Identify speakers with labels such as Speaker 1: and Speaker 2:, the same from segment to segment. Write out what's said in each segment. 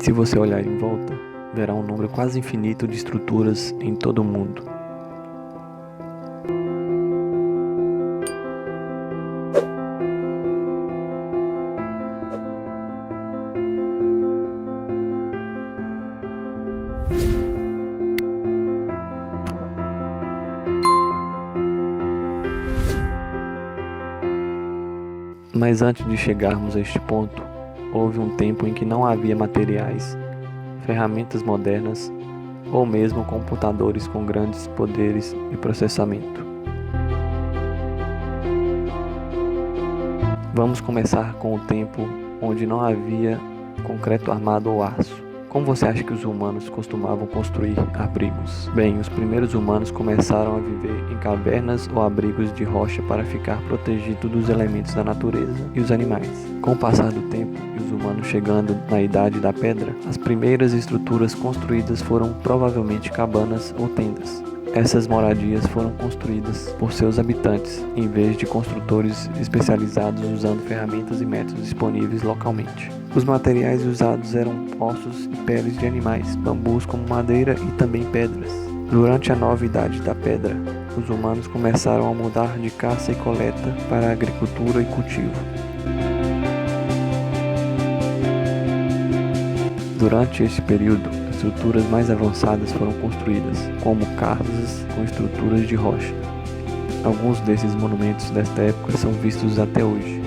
Speaker 1: se você olhar em volta, verá um número quase infinito de estruturas em todo o mundo. Mas antes de chegarmos a este ponto, houve um tempo em que não havia materiais, ferramentas modernas ou mesmo computadores com grandes poderes de processamento. Vamos começar com o tempo onde não havia concreto armado ou aço. Como você acha que os humanos costumavam construir abrigos? Bem, os primeiros humanos começaram a viver em cavernas ou abrigos de rocha para ficar protegidos dos elementos da natureza e os animais. Com o passar do tempo e os humanos chegando na idade da pedra, as primeiras estruturas construídas foram provavelmente cabanas ou tendas. Essas moradias foram construídas por seus habitantes, em vez de construtores especializados usando ferramentas e métodos disponíveis localmente. Os materiais usados eram ossos e peles de animais, bambus como madeira e também pedras. Durante a nova idade da pedra, os humanos começaram a mudar de caça e coleta para a agricultura e cultivo. Durante esse período, estruturas mais avançadas foram construídas, como casas com estruturas de rocha. Alguns desses monumentos desta época são vistos até hoje.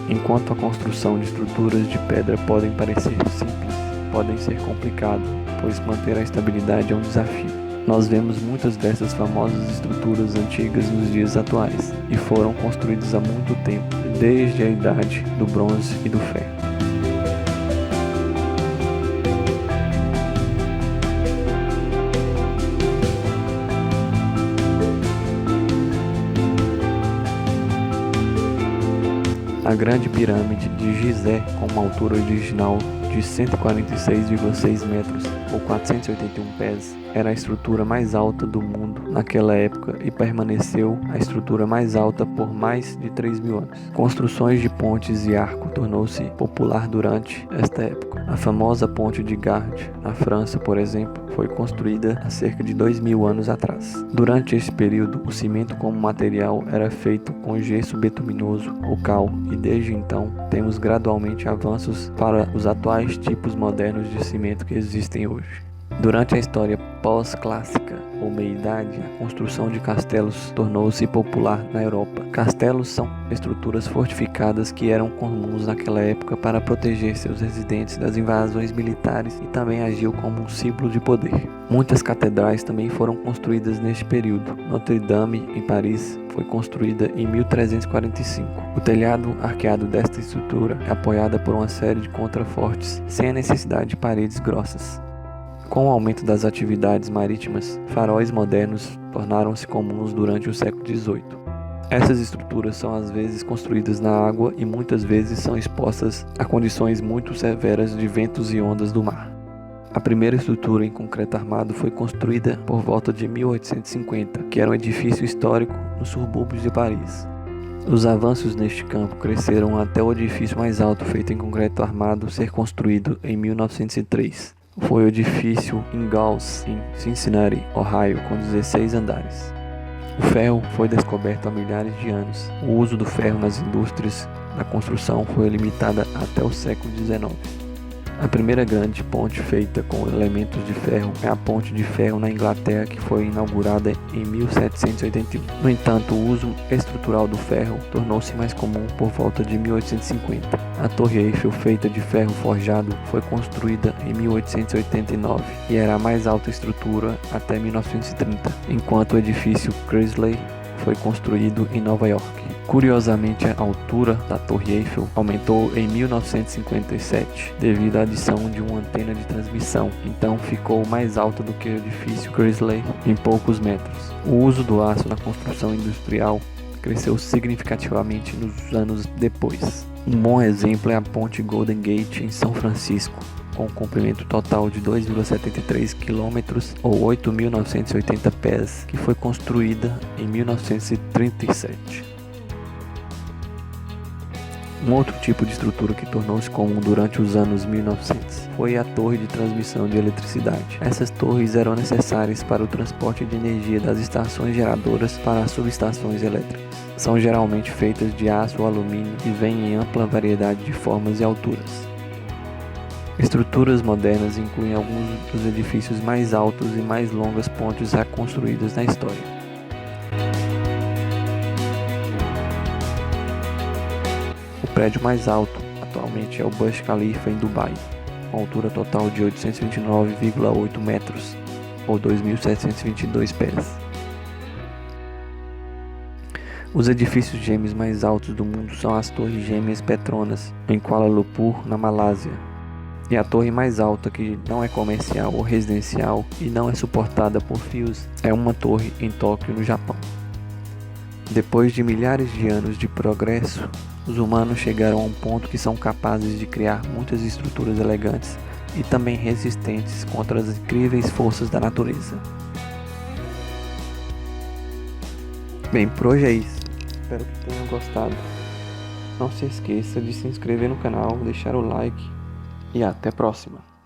Speaker 1: Enquanto a construção de estruturas de pedra podem parecer simples, podem ser complicadas, pois manter a estabilidade é um desafio. Nós vemos muitas dessas famosas estruturas antigas nos dias atuais, e foram construídas há muito tempo, desde a idade do bronze e do ferro. A Grande Pirâmide de Gizé, com uma altura original de 146,6 metros ou 481 pés, era a estrutura mais alta do mundo naquela época e permaneceu a estrutura mais alta por mais de 3.000 anos. Construções de pontes e arco tornou-se popular durante esta época. A famosa Ponte de Gard, na França, por exemplo, foi construída há cerca de 2.000 anos atrás. Durante esse período, o cimento como material era feito com gesso betuminoso ou cal, e desde então temos gradualmente avanços para os atuais tipos modernos de cimento que existem hoje. Durante a história pós-clássica ou meia-idade, a construção de castelos tornou-se popular na Europa. Castelos são estruturas fortificadas que eram comuns naquela época para proteger seus residentes das invasões militares e também agiam como um símbolo de poder. Muitas catedrais também foram construídas neste período. Notre Dame, em Paris, foi construída em 1345. O telhado arqueado desta estrutura é apoiada por uma série de contrafortes, sem a necessidade de paredes grossas. Com o aumento das atividades marítimas, faróis modernos tornaram-se comuns durante o século XVIII. Essas estruturas são às vezes construídas na água e muitas vezes são expostas a condições muito severas de ventos e ondas do mar. A primeira estrutura em concreto armado foi construída por volta de 1850, que era um edifício histórico nos subúrbios de Paris. Os avanços neste campo cresceram até o edifício mais alto feito em concreto armado ser construído em 1903. Foi o edifício Ingalls, em Cincinnati, Ohio, com 16 andares. O ferro foi descoberto há milhares de anos. O uso do ferro nas indústrias da construção foi limitada até o século XIX. A primeira grande ponte feita com elementos de ferro é a Ponte de Ferro na Inglaterra, que foi inaugurada em 1781. No entanto, o uso estrutural do ferro tornou-se mais comum por volta de 1850. A Torre Eiffel, feita de ferro forjado, foi construída em 1889 e era a mais alta estrutura até 1930, enquanto o edifício Chrysler foi construído em Nova York. Curiosamente, a altura da Torre Eiffel aumentou em 1957 devido à adição de uma antena de transmissão, então ficou mais alta do que o edifício Chrysler em poucos metros. O uso do aço na construção industrial cresceu significativamente nos anos depois. Um bom exemplo é a Ponte Golden Gate em São Francisco, com um comprimento total de 2,73 km ou 8.980 pés, que foi construída em 1937. Um outro tipo de estrutura que tornou-se comum durante os anos 1900 foi a torre de transmissão de eletricidade. Essas torres eram necessárias para o transporte de energia das estações geradoras para as subestações elétricas. São geralmente feitas de aço ou alumínio e vêm em ampla variedade de formas e alturas. Estruturas modernas incluem alguns dos edifícios mais altos e mais longas pontes já construídas na história. O prédio mais alto atualmente é o Burj Khalifa em Dubai, com altura total de 829,8 metros, ou 2.722 pés. Os edifícios gêmeos mais altos do mundo são as Torres Gêmeas Petronas, em Kuala Lumpur, na Malásia, e a torre mais alta, que não é comercial ou residencial e não é suportada por fios, é uma torre em Tóquio, no Japão. Depois de milhares de anos de progresso, os humanos chegaram a um ponto que são capazes de criar muitas estruturas elegantes e também resistentes contra as incríveis forças da natureza. Bem, por hoje é isso. Espero que tenham gostado. Não se esqueça de se inscrever no canal, deixar o like e até a próxima.